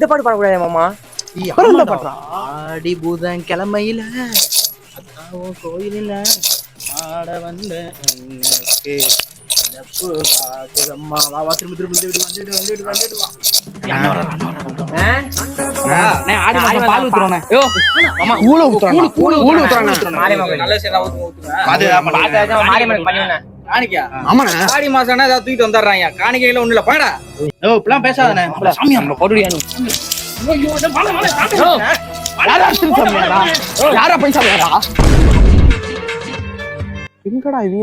இந்த பாட்டு பாடக்கூடாது மாமா. ஆடி பூதன் கிழமையில கோயிலில் ஆட வந்த ஆடி மாசம் தூக்கிட்டு வந்துடுறாங்க. காணிக்கையில ஒண்ணு இல்ல பாடா பேசாதானே எங்கடா இவங்க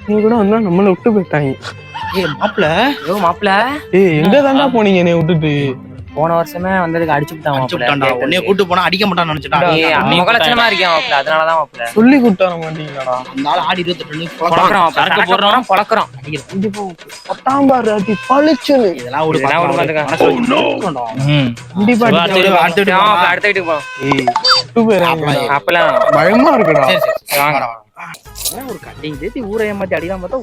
என்ன கூட வந்தா நம்மள விட்டு போயிட்டாங்க. மாப்பிள்ள எங்க தாண்டா போனீங்க என்னை விட்டுட்டு? போன வருஷமே வந்ததுக்கு அடிச்சுட்டான். உன்னைய கூட்டு போனா அடிக்க மாட்டான்னு நினைச்சிட்டான். முகலட்சணமா இருக்கேன் மாப்பிள்ள, அதனாலதான் மாப்பிள்ள சொல்லி கூட்டு வர மாட்டீங்களாடா? அதனால ஆடி 28 பழக்கிறோம். பத்தாம் பாரு அடி பழிச்சுன்னு இதெல்லாம் ஒரு கண்டிப்பா அடுத்த வீட்டுக்கு போறோம். அப்பெல்லாம் பயமா இருக்குடா. ஒரு கட்டிங் சேர்த்து ஊரை ஏமாத்தி அடிக்கலாம் பார்த்தா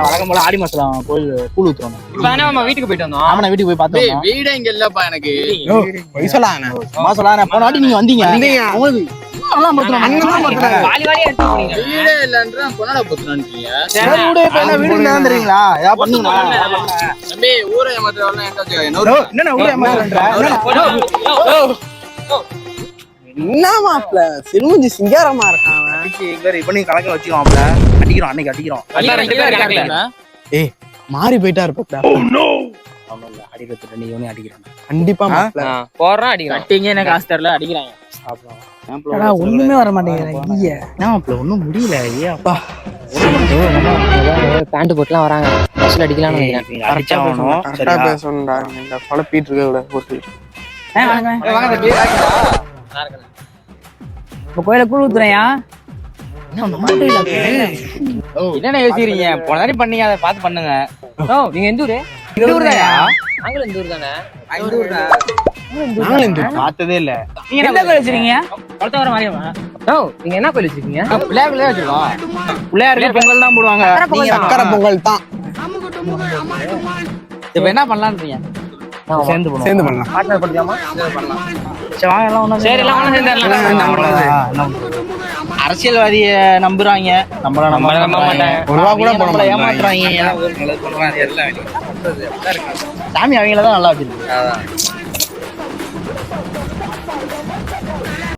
வழக்கம் போல ஆடி மாசம் கோயில் கூழ் ஊத்துறோம். வீட்டுக்கு போயிட்டு வந்தோம். வீட்டுக்கு போய் பார்த்தோம். வீடே இங்க இல்லப்பா எனக்கு. மாசம் போன நீங்க வந்தீங்க. வீடே இல்லன்றா கொண்டாட போத்துறான்ட்டீங்க. தம்பி ஊரை ஏமாத்துறவங்க என்ன ஊரே என்ன மாப்பிள்ள சிறுமுஞ்சி சிங்காரமா இருக்கான். இப்ப நீ கலக்க வச்சுக்கோம்ல. அடிக்கிறோம் அன்னைக்கு அடிக்கிறோம். மாறி போயிட்டா இருப்பா. அடிக்கிறது நீ ஒண்ணு அடிக்கிறான் கண்டிப்பா போடுறான் அடிக்கிறான். என்ன காசு தரல அடிக்கிறாங்க. ஒண்ணுமே வர மாட்டேங்குது. ஒண்ணும் முடியல. அப்பா பேண்ட் போட்டுலாம் வராங்க. பஸ்ல அடிக்கலாம்னு பேசணும்டா. குழப்பிட்டு இருக்க கோயில கூழ் ஊத்துறையா? என்ன யோசிக்கிறீங்க? போன தானே பண்ணீங்க, அதை பார்த்து பண்ணுங்க. நீங்க எந்த ஊரு? இந்த ஊர் தானே. நாங்களும் இந்த ஊர் தானே. பார்த்ததே இல்ல. நீங்க என்ன கோயில் வச்சிருக்கீங்க? குளத்தவர மாரியம்மா. நீங்க என்ன கோயில் வச்சிருக்கீங்க? பிள்ளையார் வச்சிருக்கோம். பிள்ளையாருக்கு பொங்கல் தான் போடுவாங்க. சக்கரை பொங்கல் தான். இப்ப என்ன பண்ணலான்றீங்க? சேர்ந்து பண்ணலாம். பார்ட்னர் பண்ணிக்கலாமா? சரி வாங்க எல்லாம் ஒண்ணா. சரி எல்லாம் ஒண்ணா சேர்ந்துடலாம். அரசியல்வாதிய நம்புறாங்க. நம்மள நம்ப மாட்டாங்க. ஒரு ரூபா கூட நம்மள ஏமாத்துறாங்க. சாமி அவங்கள தான் நல்லா வச்சிருக்கு.